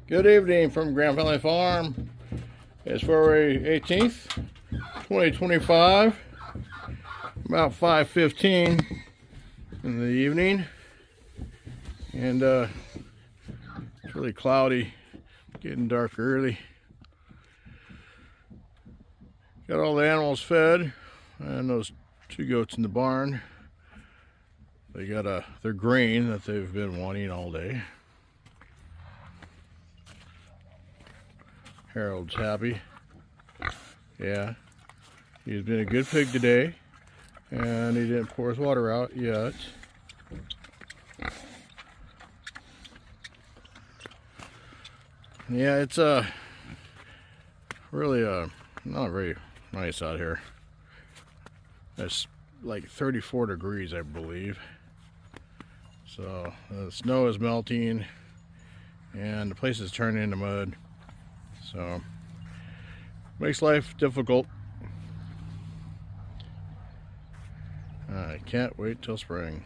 Good evening from Grand Valley Farm. It's February 18th, 2025, about 5:15 in the evening, and it's really cloudy, getting dark early. Got all the animals fed, and those two goats in the barn. They got their grain that they've been wanting all day. Harold's happy. Yeah, he's been a good pig today, and he didn't pour his water out yet. Yeah, it's really not very nice out here. It's like 34 degrees, I believe. So the snow is melting, and the place is turning into mud. So makes life difficult. I can't wait till spring.